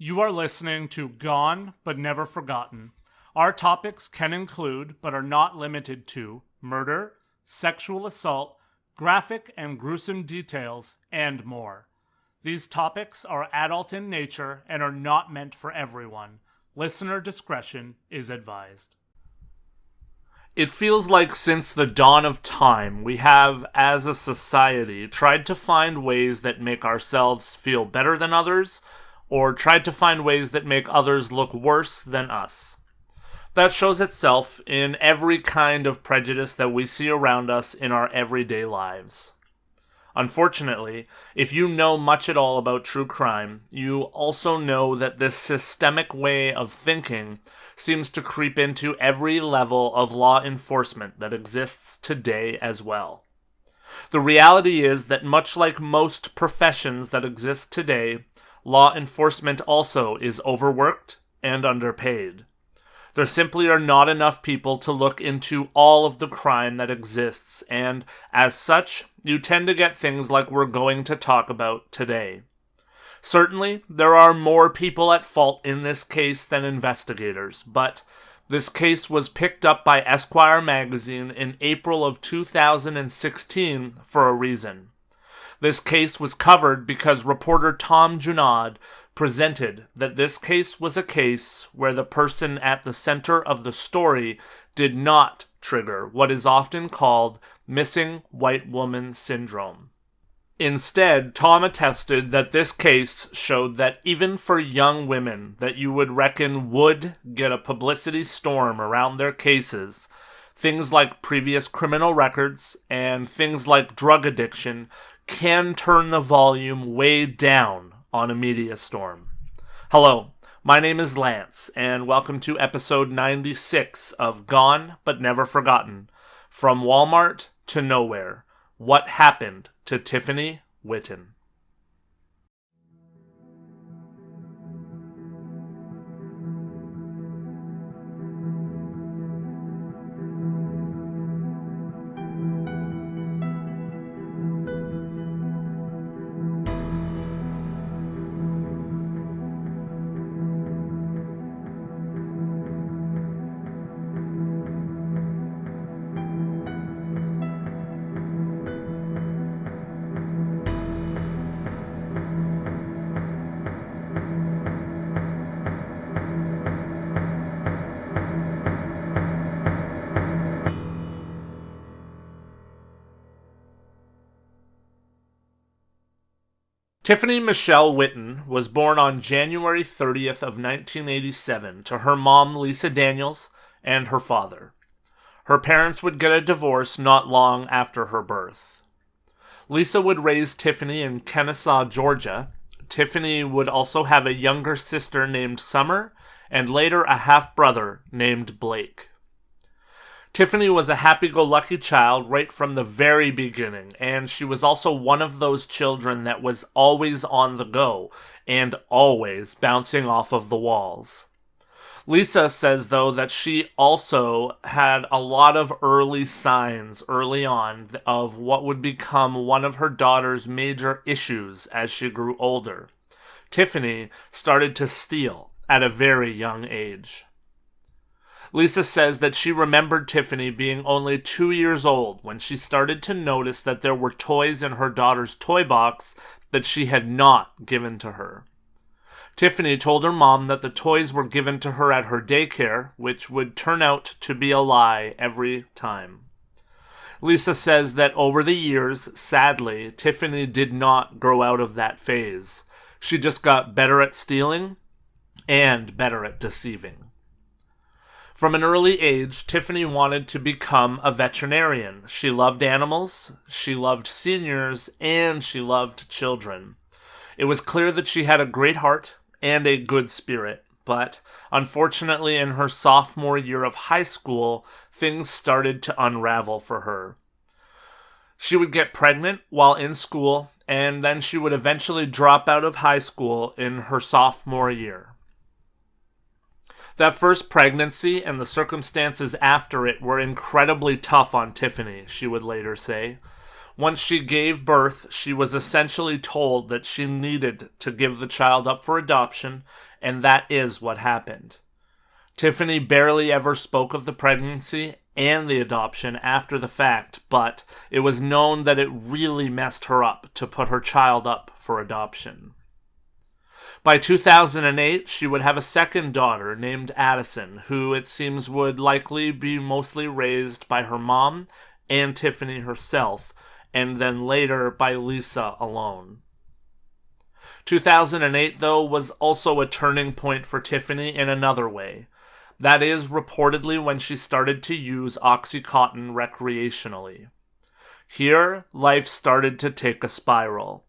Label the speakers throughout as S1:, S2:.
S1: You are listening to Gone But Never Forgotten. Our topics can include, but are not limited to, murder, sexual assault, graphic and gruesome details, and more. These topics are adult in nature and are not meant for everyone. Listener discretion is advised. It feels like since the dawn of time, we have, as a society, tried to find ways that make ourselves feel better than others, or tried to find ways that make others look worse than us. That shows itself in every kind of prejudice that we see around us in our everyday lives. Unfortunately, if you know much at all about true crime, you also know that this systemic way of thinking seems to creep into every level of law enforcement that exists today as well. The reality is that much like most professions that exist today, law enforcement also is overworked and underpaid. There simply are not enough people to look into all of the crime that exists, and as such, you tend to get things like we're going to talk about today. Certainly, there are more people at fault in this case than investigators, but this case was picked up by Esquire Magazine in April of 2016 for a reason. This case was covered because reporter Tom Junod presented that this case was a case where the person at the center of the story did not trigger what is often called missing white woman syndrome. Instead, Tom attested that this case showed that even for young women that you would reckon would get a publicity storm around their cases, things like previous criminal records and things like drug addiction can turn the volume way down on a media storm. Hello, my name is Lance, and welcome to episode 96 of Gone But Never Forgotten, From Walmart to Nowhere, What Happened to Tiffany Whitton. Tiffany Michelle Whitton was born on January 30th of 1987 to her mom Lisa Daniels and her father. Her parents would get a divorce not long after her birth. Lisa would raise Tiffany in Kennesaw, Georgia. Tiffany would also have a younger sister named Summer and later a half-brother named Blake. Tiffany was a happy-go-lucky child right from the very beginning, and she was also one of those children that was always on the go and always bouncing off of the walls. Lisa says, though, that she also had a lot of early signs early on of what would become one of her daughter's major issues as she grew older. Tiffany started to steal at a very young age. Lisa says that she remembered Tiffany being only 2 years old when she started to notice that there were toys in her daughter's toy box that she had not given to her. Tiffany told her mom that the toys were given to her at her daycare, which would turn out to be a lie every time. Lisa says that over the years, sadly, Tiffany did not grow out of that phase. She just got better at stealing and better at deceiving. From an early age, Tiffany wanted to become a veterinarian. She loved animals, she loved seniors, and she loved children. It was clear that she had a great heart and a good spirit, but unfortunately in her sophomore year of high school, things started to unravel for her. She would get pregnant while in school, and then she would eventually drop out of high school in her sophomore year. That first pregnancy and the circumstances after it were incredibly tough on Tiffany, she would later say. Once she gave birth, she was essentially told that she needed to give the child up for adoption, and that is what happened. Tiffany barely ever spoke of the pregnancy and the adoption after the fact, but it was known that it really messed her up to put her child up for adoption. By 2008, she would have a second daughter named Addison, who it seems would likely be mostly raised by her mom and Tiffany herself, and then later by Lisa alone. 2008, though, was also a turning point for Tiffany in another way. That is, reportedly when she started to use OxyContin recreationally. Here, life started to take a spiral.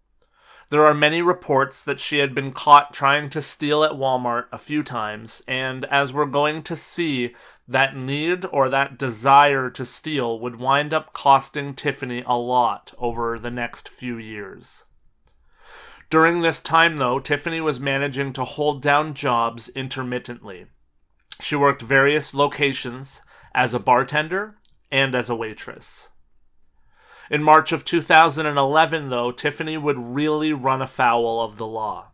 S1: There are many reports that she had been caught trying to steal at Walmart a few times, and as we're going to see, that need or that desire to steal would wind up costing Tiffany a lot over the next few years. During this time, though, Tiffany was managing to hold down jobs intermittently. She worked various locations as a bartender and as a waitress. In March of 2011, though, Tiffany would really run afoul of the law.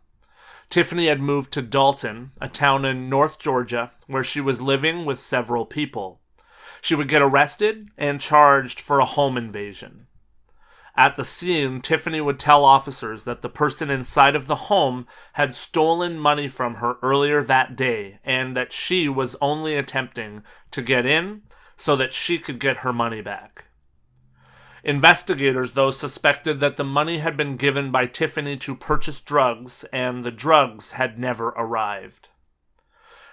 S1: Tiffany had moved to Dalton, a town in North Georgia, where she was living with several people. She would get arrested and charged for a home invasion. At the scene, Tiffany would tell officers that the person inside of the home had stolen money from her earlier that day and that she was only attempting to get in so that she could get her money back. Investigators, though, suspected that the money had been given by Tiffany to purchase drugs, and the drugs had never arrived.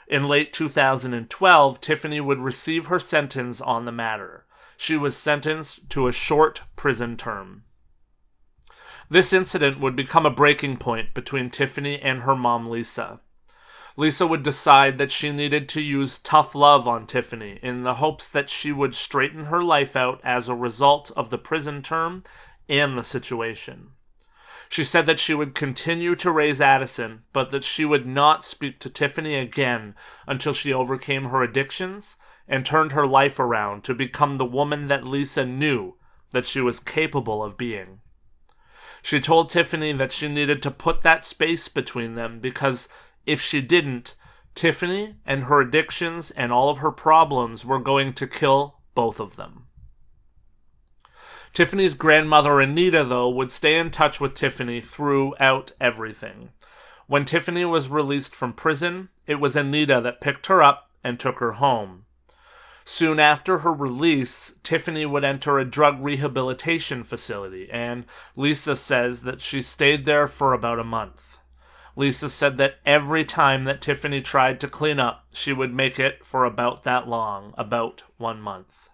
S1: In late 2012, Tiffany would receive her sentence on the matter. She was sentenced to a short prison term. This incident would become a breaking point between Tiffany and her mom, Lisa. Lisa would decide that she needed to use tough love on Tiffany in the hopes that she would straighten her life out as a result of the prison term and the situation. She said that she would continue to raise Addison, but that she would not speak to Tiffany again until she overcame her addictions and turned her life around to become the woman that Lisa knew that she was capable of being. She told Tiffany that she needed to put that space between them because if she didn't, Tiffany and her addictions and all of her problems were going to kill both of them. Tiffany's grandmother, Anita, though, would stay in touch with Tiffany throughout everything. When Tiffany was released from prison, it was Anita that picked her up and took her home. Soon after her release, Tiffany would enter a drug rehabilitation facility, and Lisa says that she stayed there for about a month. Lisa said that every time that Tiffany tried to clean up, she would make it for about that long, about 1 month.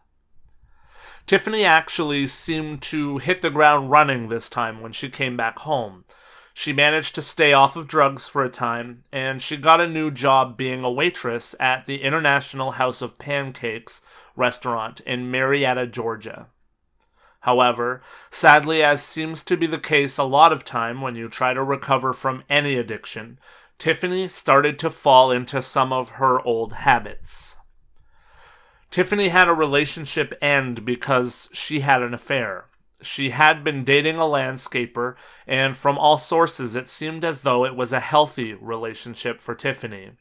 S1: Tiffany actually seemed to hit the ground running this time when she came back home. She managed to stay off of drugs for a time, and she got a new job being a waitress at the International House of Pancakes restaurant in Marietta, Georgia. However, sadly, as seems to be the case a lot of time when you try to recover from any addiction, Tiffany started to fall into some of her old habits. Tiffany had a relationship end because she had an affair. She had been dating a landscaper, and from all sources it seemed as though it was a healthy relationship for Tiffany.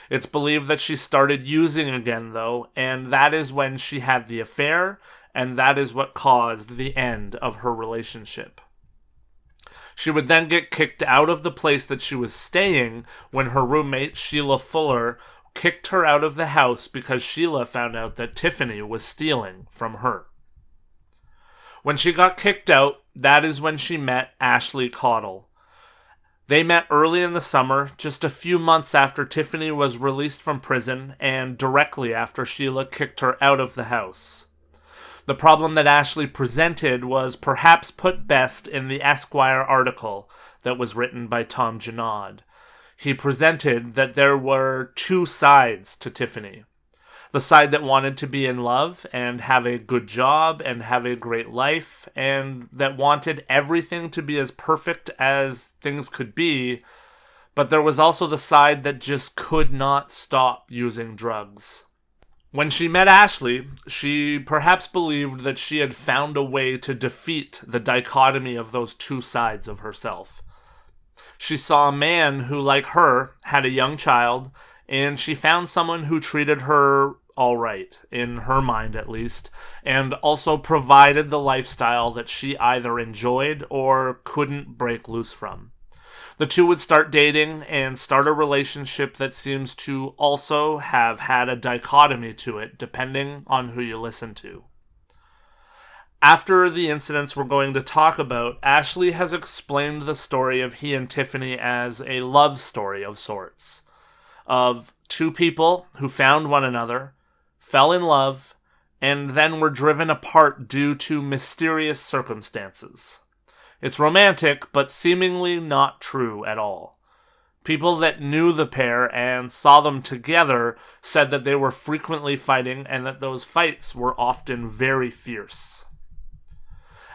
S1: It's believed that she started using again, though, and that is when she had the affair, and that is what caused the end of her relationship. She would then get kicked out of the place that she was staying when her roommate, Sheila Fuller, kicked her out of the house because Sheila found out that Tiffany was stealing from her. When she got kicked out, that is when she met Ashley Caudill. They met early in the summer, just a few months after Tiffany was released from prison and directly after Sheila kicked her out of the house. The problem that Ashley presented was perhaps put best in the Esquire article that was written by Tom Junod. He presented that there were two sides to Tiffany. The side that wanted to be in love and have a good job and have a great life, and that wanted everything to be as perfect as things could be, but there was also the side that just could not stop using drugs. When she met Ashley, she perhaps believed that she had found a way to defeat the dichotomy of those two sides of herself. She saw a man who, like her, had a young child, and she found someone who treated her all right, in her mind at least, and also provided the lifestyle that she either enjoyed or couldn't break loose from. The two would start dating and start a relationship that seems to also have had a dichotomy to it, depending on who you listen to. After the incidents we're going to talk about, Ashley has explained the story of he and Tiffany as a love story of sorts, of two people who found one another, fell in love, and then were driven apart due to mysterious circumstances. It's romantic, but seemingly not true at all. People that knew the pair and saw them together said that they were frequently fighting and that those fights were often very fierce.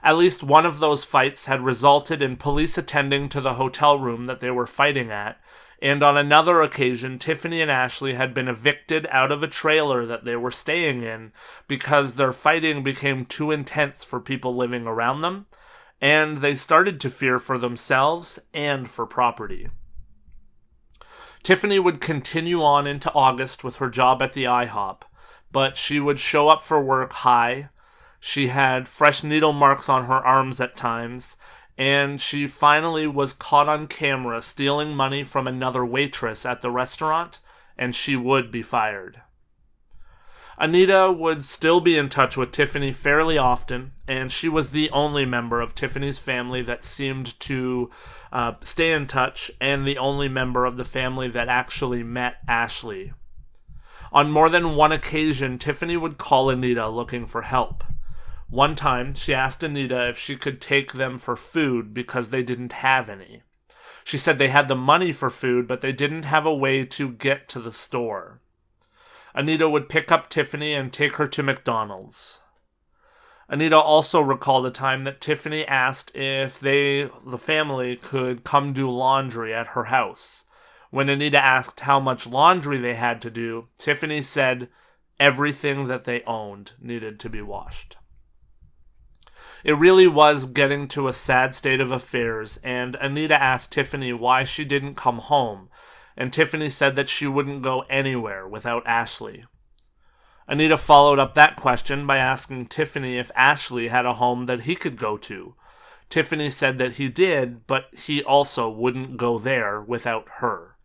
S1: At least one of those fights had resulted in police attending to the hotel room that they were fighting at, and on another occasion, Tiffany and Ashley had been evicted out of a trailer that they were staying in because their fighting became too intense for people living around them, and they started to fear for themselves and for property. Tiffany would continue on into August with her job at the IHOP, but she would show up for work high. She had fresh needle marks on her arms at times, and she finally was caught on camera stealing money from another waitress at the restaurant, and she would be fired. Anita would still be in touch with Tiffany fairly often, and she was the only member of Tiffany's family that seemed to stay in touch, and the only member of the family that actually met Ashley. On more than one occasion, Tiffany would call Anita looking for help. One time, she asked Anita if she could take them for food because they didn't have any. She said they had the money for food, but they didn't have a way to get to the store. Anita would pick up Tiffany and take her to McDonald's. Anita also recalled a time that Tiffany asked if the family, could come do laundry at her house. When Anita asked how much laundry they had to do, Tiffany said everything that they owned needed to be washed. It really was getting to a sad state of affairs, and Anita asked Tiffany why she didn't come home, and Tiffany said that she wouldn't go anywhere without Ashley. Anita followed up that question by asking Tiffany if Ashley had a home that he could go to. Tiffany said that he did, but he also wouldn't go there without her.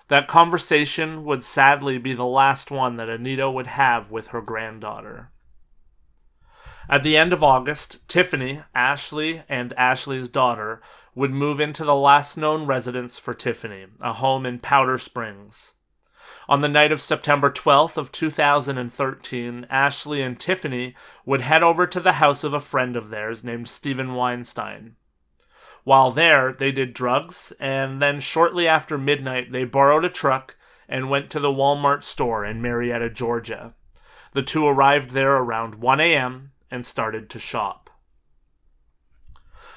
S1: That conversation would sadly be the last one that Anita would have with her granddaughter. At the end of August, Tiffany, Ashley, and Ashley's daughter would move into the last known residence for Tiffany, a home in Powder Springs. On the night of September 12th of 2013, Ashley and Tiffany would head over to the house of a friend of theirs named Stephen Weinstein. While there, they did drugs, and then shortly after midnight, they borrowed a truck and went to the Walmart store in Marietta, Georgia. The two arrived there around 1 a.m., and started to shop.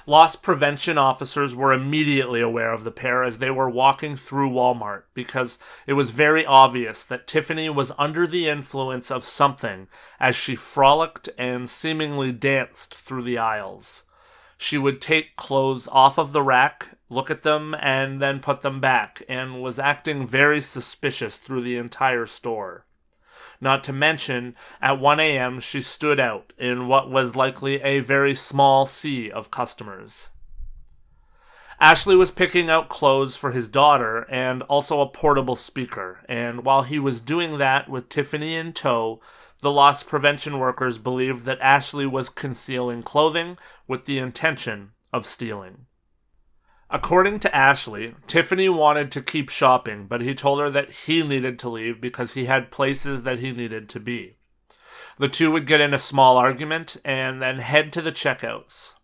S1: Loss prevention officers were immediately aware of the pair as they were walking through Walmart because it was very obvious that Tiffany was under the influence of something as she frolicked and seemingly danced through the aisles. She would take clothes off of the rack, look at them, and then put them back, and was acting very suspicious through the entire store. Not to mention, at 1 a.m. she stood out in what was likely a very small sea of customers. Ashley was picking out clothes for his daughter and also a portable speaker, and while he was doing that with Tiffany in tow, the loss prevention workers believed that Ashley was concealing clothing with the intention of stealing. According to Ashley, Tiffany wanted to keep shopping, but he told her that he needed to leave because he had places that he needed to be. The two would get in a small argument and then head to the checkouts.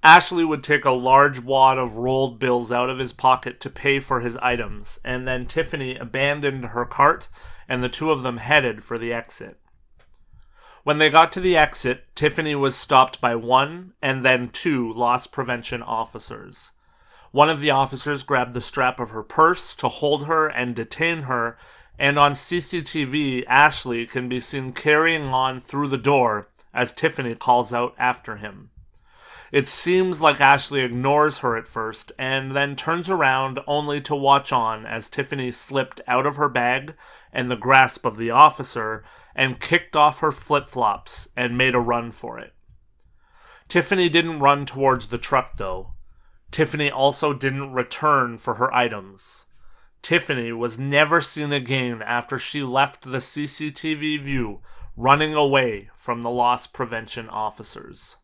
S1: Ashley would take a large wad of rolled bills out of his pocket to pay for his items, and then Tiffany abandoned her cart and the two of them headed for the exit. When they got to the exit, Tiffany was stopped by one and then two loss prevention officers. One of the officers grabbed the strap of her purse to hold her and detain her, and on CCTV, Ashley can be seen carrying on through the door as Tiffany calls out after him. It seems like Ashley ignores her at first and then turns around only to watch on as Tiffany slipped out of her bag and the grasp of the officer and kicked off her flip-flops and made a run for it. Tiffany didn't run towards the truck though. Tiffany also didn't return for her items. Tiffany was never seen again after she left the CCTV view, running away from the loss prevention officers.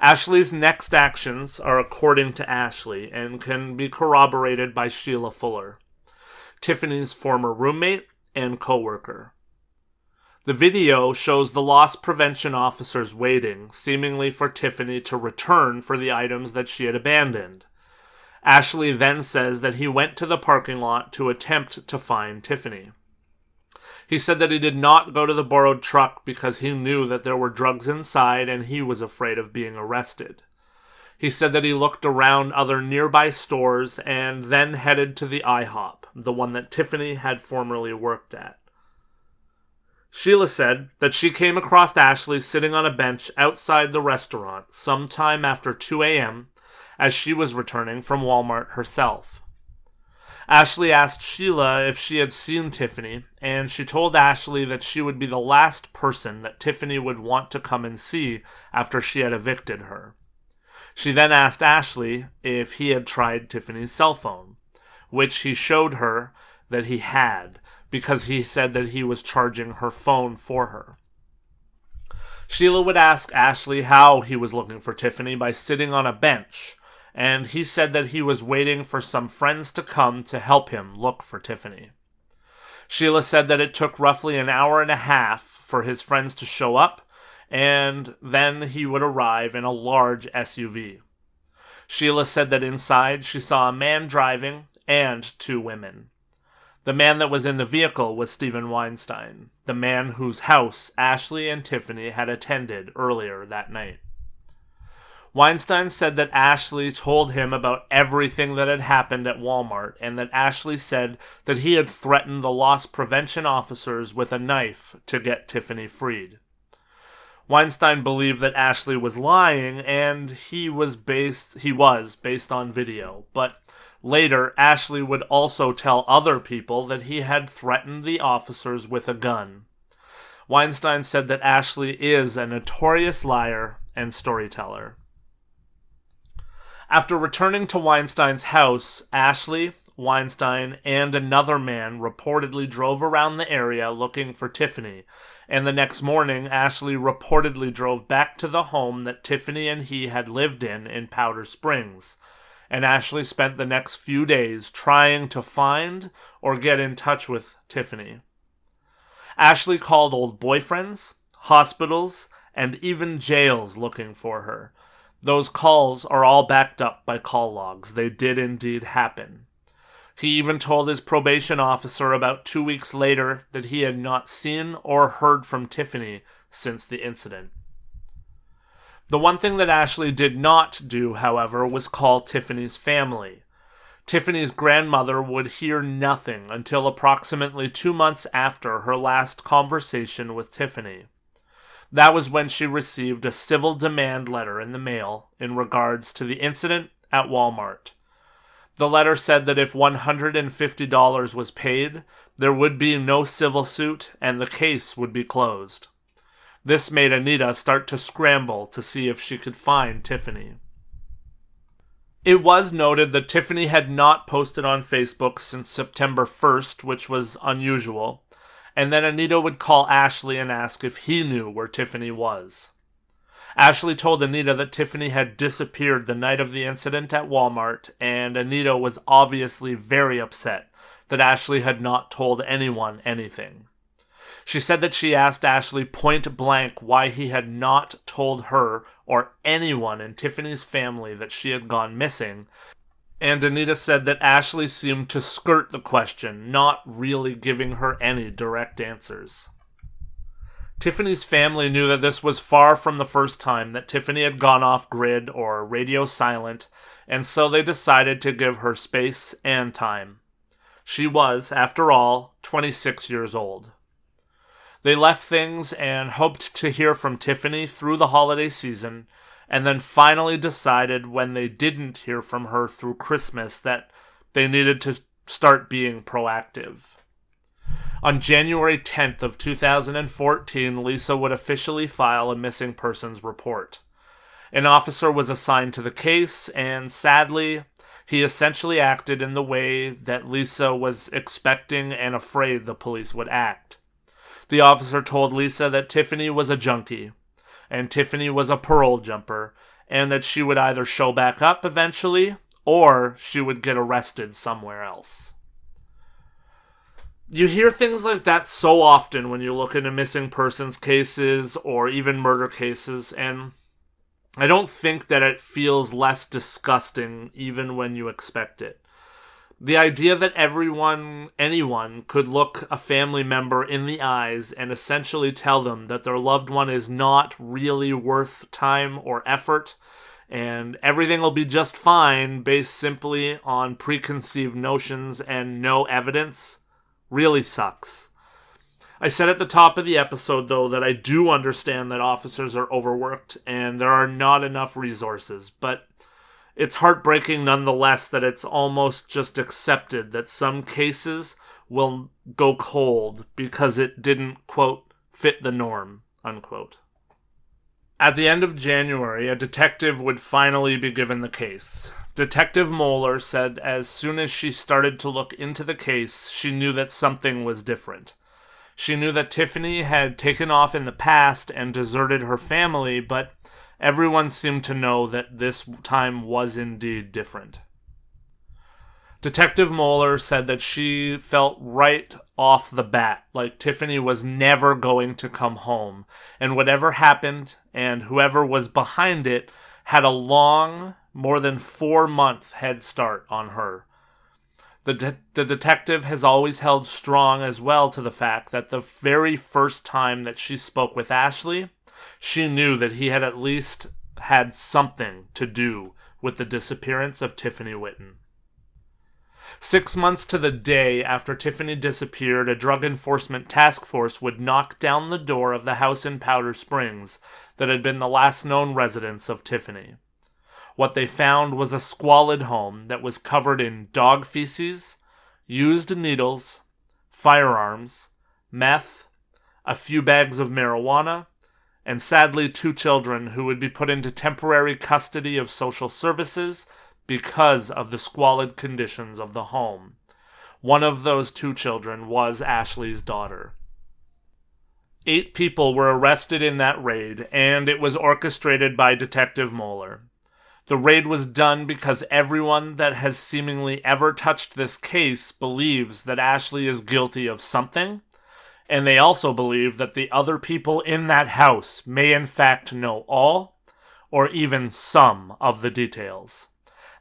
S1: Ashley's next actions are according to Ashley and can be corroborated by Sheila Fuller, Tiffany's former roommate and co-worker. The video shows the loss prevention officers waiting, seemingly for Tiffany to return for the items that she had abandoned. Ashley then says that he went to the parking lot to attempt to find Tiffany. He said that he did not go to the borrowed truck because he knew that there were drugs inside and he was afraid of being arrested. He said that he looked around other nearby stores and then headed to the IHOP, the one that Tiffany had formerly worked at. Sheila said that she came across Ashley sitting on a bench outside the restaurant sometime after 2 a.m. as she was returning from Walmart herself. Ashley asked Sheila if she had seen Tiffany, and she told Ashley that she would be the last person that Tiffany would want to come and see after she had evicted her. She then asked Ashley if he had tried Tiffany's cell phone, which he showed her that he had, because he said that he was charging her phone for her. Sheila would ask Ashley how he was looking for Tiffany by sitting on a bench, and he said that he was waiting for some friends to come to help him look for Tiffany. Sheila said that it took roughly an hour and a half for his friends to show up, and then he would arrive in a large SUV. Sheila said that inside she saw a man driving and 2 women. The man that was in the vehicle was Stephen Weinstein, the man whose house Ashley and Tiffany had attended earlier that night. Weinstein said that Ashley told him about everything that had happened at Walmart and that Ashley said that he had threatened the loss prevention officers with a knife to get Tiffany freed. Weinstein believed that Ashley was lying and he was based on video, but later Ashley would also tell other people that he had threatened the officers with a gun. Weinstein said that Ashley is a notorious liar and storyteller. After returning to Weinstein's house, Ashley, Weinstein, and another man reportedly drove around the area looking for Tiffany, and the next morning Ashley reportedly drove back to the home that Tiffany and he had lived in Powder Springs, and Ashley spent the next few days trying to find or get in touch with Tiffany. Ashley called old boyfriends, hospitals, and even jails looking for her. Those calls are all backed up by call logs. They did indeed happen. He even told his probation officer about 2 weeks later that he had not seen or heard from Tiffany since the incident. The one thing that Ashley did not do, however, was call Tiffany's family. Tiffany's grandmother would hear nothing until approximately 2 months after her last conversation with Tiffany. That was when she received a civil demand letter in the mail in regards to the incident at Walmart. The letter said that if $150 was paid, there would be no civil suit and the case would be closed. This made Anita start to scramble to see if she could find Tiffany. It was noted that Tiffany had not posted on Facebook since September 1st, which was unusual. And then Anita would call Ashley and ask if he knew where Tiffany was. Ashley told Anita that Tiffany had disappeared the night of the incident at Walmart, and Anita was obviously very upset that Ashley had not told anyone anything. She said that she asked Ashley point blank why he had not told her or anyone in Tiffany's family that she had gone missing, and Anita said that Ashley seemed to skirt the question, not really giving her any direct answers. Tiffany's family knew that this was far from the first time that Tiffany had gone off-grid or radio silent, and so they decided to give her space and time. She was, after all, 26 years old. They left things and hoped to hear from Tiffany through the holiday season, and then finally decided when they didn't hear from her through Christmas that they needed to start being proactive. On January 10th of 2014, Lisa would officially file a missing persons report. An officer was assigned to the case, and sadly, he essentially acted in the way that Lisa was expecting and afraid the police would act. The officer told Lisa that Tiffany was a junkie, and Tiffany was a parole jumper, and that she would either show back up eventually, or she would get arrested somewhere else. You hear things like that so often when you look into missing persons cases or even murder cases, and I don't think that it feels less disgusting even when you expect it. The idea that anyone could look a family member in the eyes and essentially tell them that their loved one is not really worth time or effort, and everything will be just fine based simply on preconceived notions and no evidence, really sucks. I said at the top of the episode, though, that I do understand that officers are overworked and there are not enough resources, but it's heartbreaking nonetheless that it's almost just accepted that some cases will go cold because it didn't, quote, fit the norm, unquote. At the end of January, a detective would finally be given the case. Detective Moeller said as soon as she started to look into the case, she knew that something was different. She knew that Tiffany had taken off in the past and deserted her family, but everyone seemed to know that this time was indeed different. Detective Moeller said that she felt right off the bat like Tiffany was never going to come home, and whatever happened and whoever was behind it had a long, more than 4-month head start on her. The detective has always held strong as well to the fact that the very first time that she spoke with Ashley, she knew that he had at least had something to do with the disappearance of Tiffany Whitton. 6 months to the day after Tiffany disappeared, a drug enforcement task force would knock down the door of the house in Powder Springs that had been the last known residence of Tiffany. What they found was a squalid home that was covered in dog feces, used needles, firearms, meth, a few bags of marijuana, and sadly 2 children who would be put into temporary custody of social services because of the squalid conditions of the home. One of those 2 children was Ashley's daughter. 8 people were arrested in that raid, and it was orchestrated by Detective Moeller. The raid was done because everyone that has seemingly ever touched this case believes that Ashley is guilty of something, and they also believe that the other people in that house may in fact know all, or even some of the details.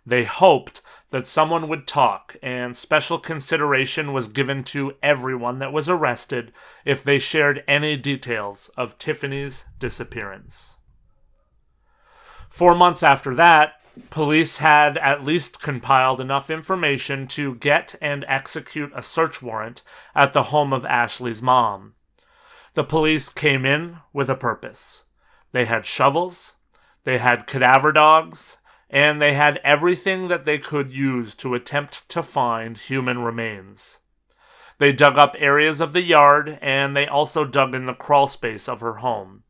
S1: They hoped that someone would talk, and special consideration was given to everyone that was arrested if they shared any details of Tiffany's disappearance. 4 months after that, police had at least compiled enough information to get and execute a search warrant at the home of Ashley's mom. The police came in with a purpose. They had shovels, they had cadaver dogs, and they had everything that they could use to attempt to find human remains. They dug up areas of the yard, and they also dug in the crawl space of her home.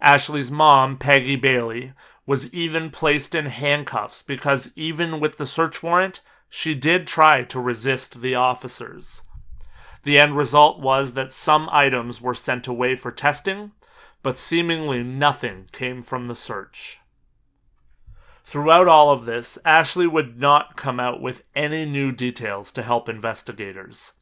S1: Ashley's mom, Peggy Bailey, was even placed in handcuffs because even with the search warrant, she did try to resist the officers. The end result was that some items were sent away for testing, but seemingly nothing came from the search. Throughout all of this, Ashley would not come out with any new details to help investigators.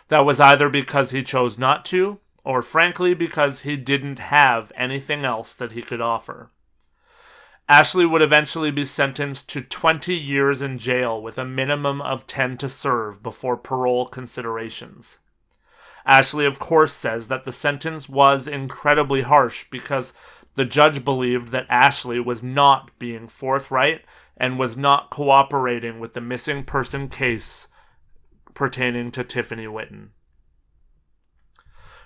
S1: That was either because he chose not to, or frankly because he didn't have anything else that he could offer. Ashley would eventually be sentenced to 20 years in jail with a minimum of 10 to serve before parole considerations. Ashley, of course, says that the sentence was incredibly harsh because the judge believed that Ashley was not being forthright and was not cooperating with the missing person case pertaining to Tiffany Whitton.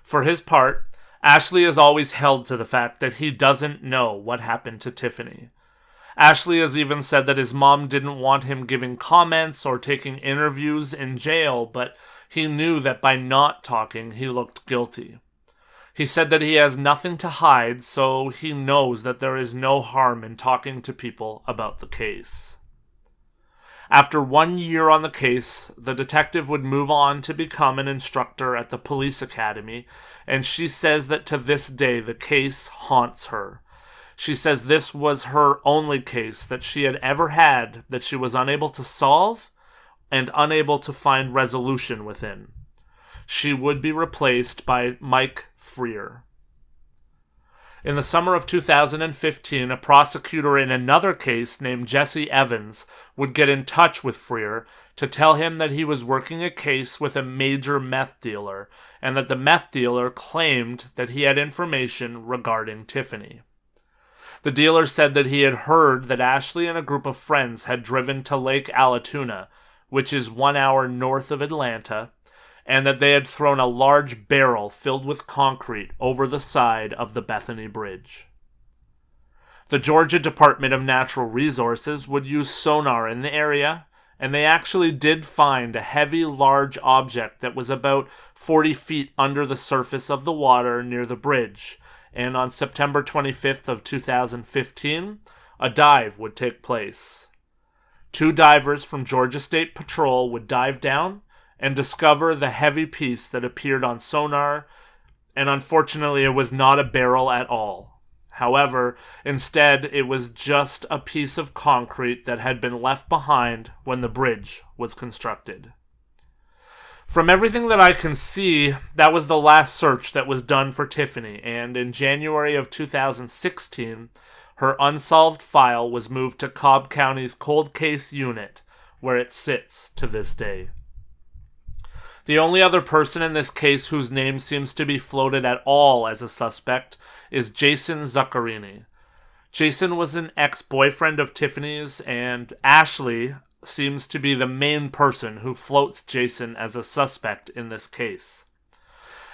S1: For his part, Ashley has always held to the fact that he doesn't know what happened to Tiffany. Ashley has even said that his mom didn't want him giving comments or taking interviews in jail, but he knew that by not talking, he looked guilty. He said that he has nothing to hide, so he knows that there is no harm in talking to people about the case. After 1 year on the case, the detective would move on to become an instructor at the police academy, and she says that to this day the case haunts her. She says this was her only case that she had ever had that she was unable to solve and unable to find resolution within. She would be replaced by Mike Freer. In the summer of 2015, a prosecutor in another case named Jesse Evans would get in touch with Freer to tell him that he was working a case with a major meth dealer and that the meth dealer claimed that he had information regarding Tiffany. The dealer said that he had heard that Ashley and a group of friends had driven to Lake Allatoona, which is 1 hour north of Atlanta, and that they had thrown a large barrel filled with concrete over the side of the Bethany Bridge. The Georgia Department of Natural Resources would use sonar in the area, and they actually did find a heavy, large object that was about 40 feet under the surface of the water near the bridge, and on September 25th of 2015, a dive would take place. 2 divers from Georgia State Patrol would dive down and discover the heavy piece that appeared on sonar, and unfortunately it was not a barrel at all. However, instead it was just a piece of concrete that had been left behind when the bridge was constructed. From everything that I can see, that was the last search that was done for Tiffany, and in January of 2016, her unsolved file was moved to Cobb County's Cold Case Unit, where it sits to this day. The only other person in this case whose name seems to be floated at all as a suspect is Jason Zuccarini. Jason was an ex-boyfriend of Tiffany's, and Ashley seems to be the main person who floats Jason as a suspect in this case.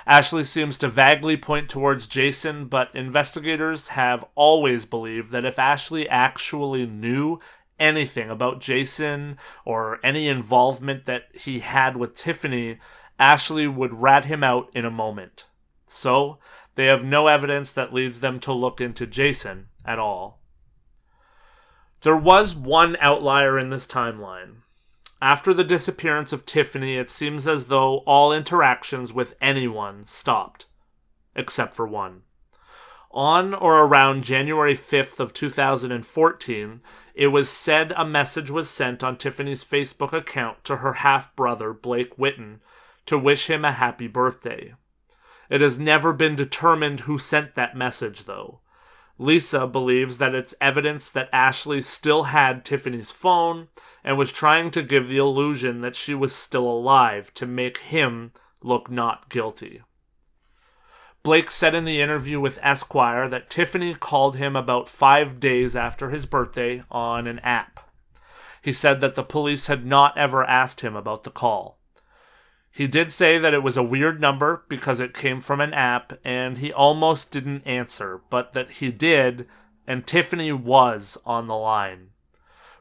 S1: Ashley seems to vaguely point towards Jason, but investigators have always believed that if Ashley actually knew anything about Jason or any involvement that he had with Tiffany, Ashley would rat him out in a moment. So, they have no evidence that leads them to look into Jason at all. There was one outlier in this timeline. After the disappearance of Tiffany, it seems as though all interactions with anyone stopped, except for one. On or around January 5th of 2014, it was said a message was sent on Tiffany's Facebook account to her half-brother, Blake Whitton, to wish him a happy birthday. It has never been determined who sent that message, though. Lisa believes that it's evidence that Ashley still had Tiffany's phone and was trying to give the illusion that she was still alive to make him look not guilty. Blake said in the interview with Esquire that Tiffany called him about 5 days after his birthday on an app. He said that the police had not ever asked him about the call. He did say that it was a weird number because it came from an app and he almost didn't answer, but that he did, and Tiffany was on the line.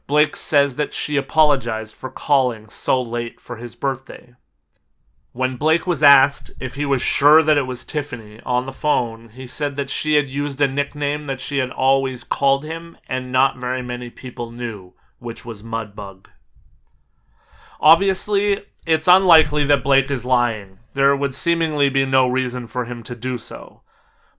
S1: Blake says that she apologized for calling so late for his birthday. When Blake was asked if he was sure that it was Tiffany on the phone, he said that she had used a nickname that she had always called him and not very many people knew, which was Mudbug. Obviously, it's unlikely that Blake is lying. There would seemingly be no reason for him to do so.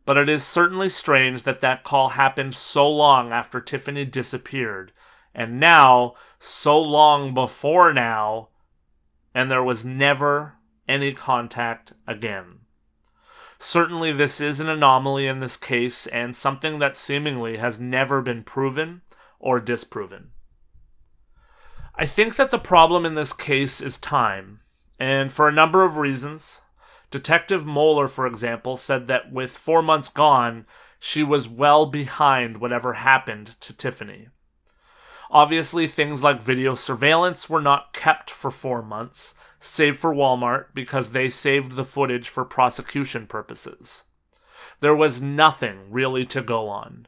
S1: But it is certainly strange that that call happened so long after Tiffany disappeared, and now, so long before now, and there was never any contact again. Certainly this is an anomaly in this case and something that seemingly has never been proven or disproven. I think that the problem in this case is time, and for a number of reasons. Detective Moeller, for example, said that with 4 months gone, she was well behind whatever happened to Tiffany. Obviously, things like video surveillance were not kept for 4 months, save for Walmart because they saved the footage for prosecution purposes. There was nothing really to go on.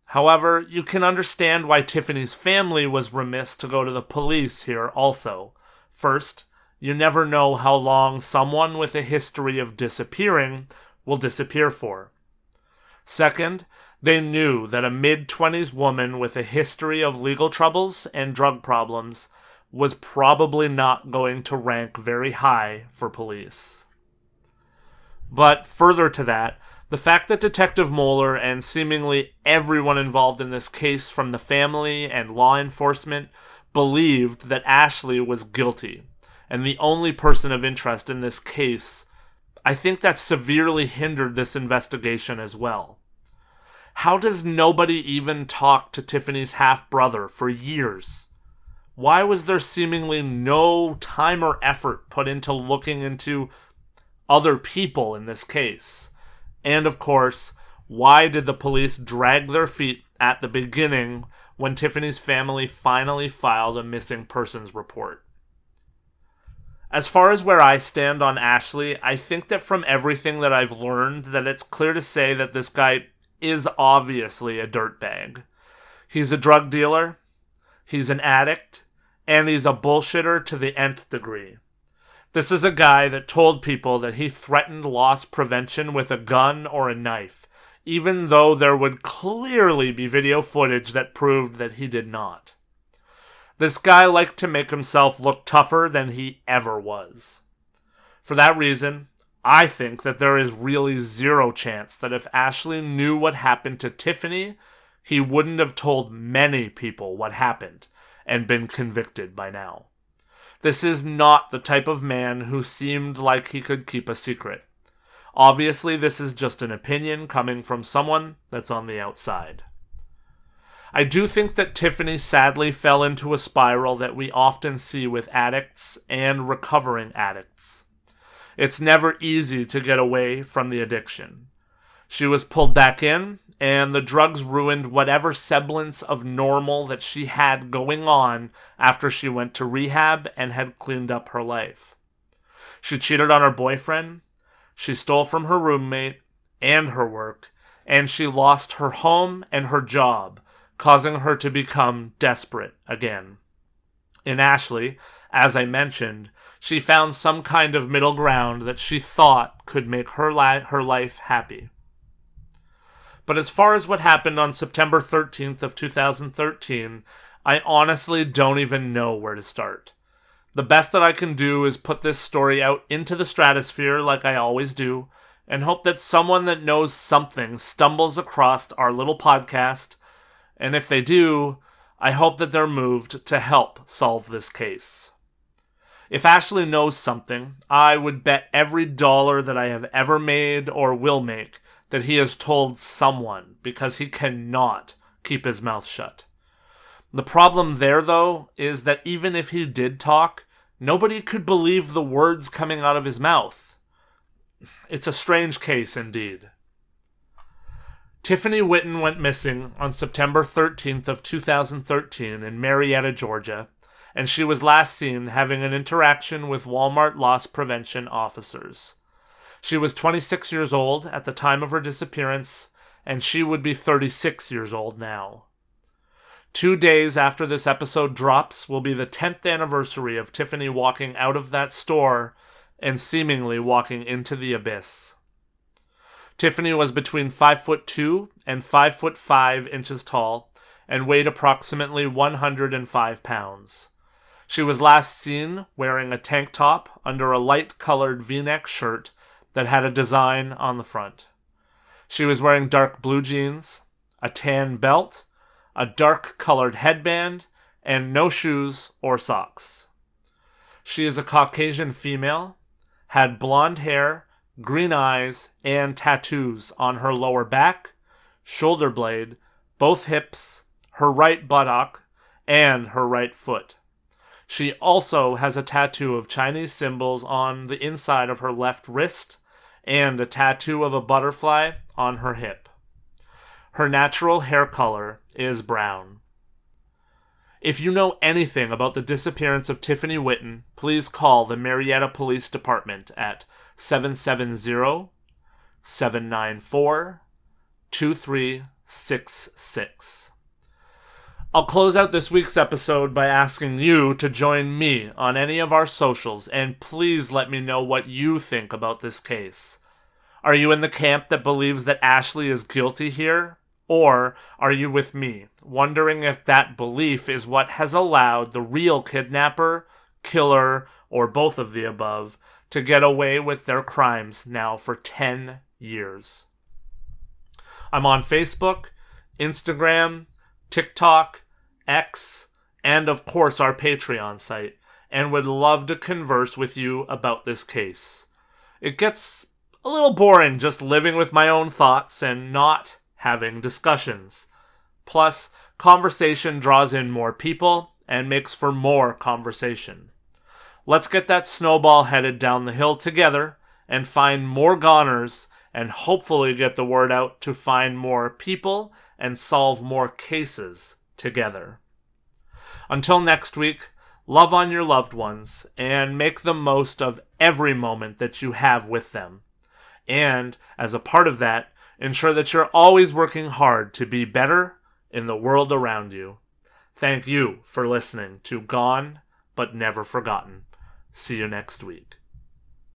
S1: However, you can understand why Tiffany's family was remiss to go to the police here also. First, you never know how long someone with a history of disappearing will disappear for. Second, they knew that a mid-20s woman with a history of legal troubles and drug problems was probably not going to rank very high for police. But further to that, the fact that Detective Moeller and seemingly everyone involved in this case from the family and law enforcement believed that Ashley was guilty and the only person of interest in this case, I think that severely hindered this investigation as well. How does nobody even talk to Tiffany's half-brother for years? Why was there seemingly no time or effort put into looking into other people in this case? And of course, why did the police drag their feet at the beginning when Tiffany's family finally filed a missing persons report? As far as where I stand on Ashley, I think that from everything that I've learned that it's clear to say that this guy is obviously a dirtbag. He's a drug dealer, he's an addict, and he's a bullshitter to the nth degree. This is a guy that told people that he threatened loss prevention with a gun or a knife, even though there would clearly be video footage that proved that he did not. This guy liked to make himself look tougher than he ever was. For that reason, I think that there is really zero chance that if Ashley knew what happened to Tiffany, he wouldn't have told many people what happened and been convicted by now. This is not the type of man who seemed like he could keep a secret. Obviously, this is just an opinion coming from someone that's on the outside. I do think that Tiffany sadly fell into a spiral that we often see with addicts and recovering addicts. It's never easy to get away from the addiction. She was pulled back in, and the drugs ruined whatever semblance of normal that she had going on after she went to rehab and had cleaned up her life. She cheated on her boyfriend, she stole from her roommate and her work, and she lost her home and her job, causing her to become desperate again. In Ashley, as I mentioned, she found some kind of middle ground that she thought could make her life happy. But as far as what happened on September 13th of 2013, I honestly don't even know where to start. The best that I can do is put this story out into the stratosphere like I always do, and hope that someone that knows something stumbles across our little podcast, and if they do, I hope that they're moved to help solve this case. If Ashley knows something, I would bet every dollar that I have ever made or will make that he has told someone, because he cannot keep his mouth shut. The problem there, though, is that even if he did talk, nobody could believe the words coming out of his mouth. It's a strange case indeed. Tiffany Whitton went missing on September 13th of 2013 in Marietta, Georgia, and she was last seen having an interaction with Walmart loss prevention officers. She was 26 years old at the time of her disappearance, and she would be 36 years old now. 2 days after this episode drops will be the 10th anniversary of Tiffany walking out of that store and seemingly walking into the abyss. Tiffany was between 5'2" and 5'5" inches tall and weighed approximately 105 pounds. She was last seen wearing a tank top under a light-colored V-neck shirt that had a design on the front. She was wearing dark blue jeans, a tan belt, a dark-colored headband, and no shoes or socks. She is a Caucasian female, had blonde hair, green eyes, and tattoos on her lower back, shoulder blade, both hips, her right buttock, and her right foot. She also has a tattoo of Chinese symbols on the inside of her left wrist and a tattoo of a butterfly on her hip. Her natural hair color is brown. If you know anything about the disappearance of Tiffany Whitton, please call the Marietta Police Department at 770-794-2366. I'll close out this week's episode by asking you to join me on any of our socials, and please let me know what you think about this case. Are you in the camp that believes that Ashley is guilty here? Or are you with me, wondering if that belief is what has allowed the real kidnapper, killer, or both of the above to get away with their crimes now for 10 years? I'm on Facebook, Instagram, TikTok, X, and of course our Patreon site, and would love to converse with you about this case. It gets a little boring just living with my own thoughts and not having discussions. Plus, conversation draws in more people and makes for more conversation. Let's get that snowball headed down the hill together and find more goners and hopefully get the word out to find more people and solve more cases together. Until next week, love on your loved ones and make the most of every moment that you have with them. And, as a part of that, ensure that you're always working hard to be better in the world around you. Thank you for listening to Gone But Never Forgotten. See you next week.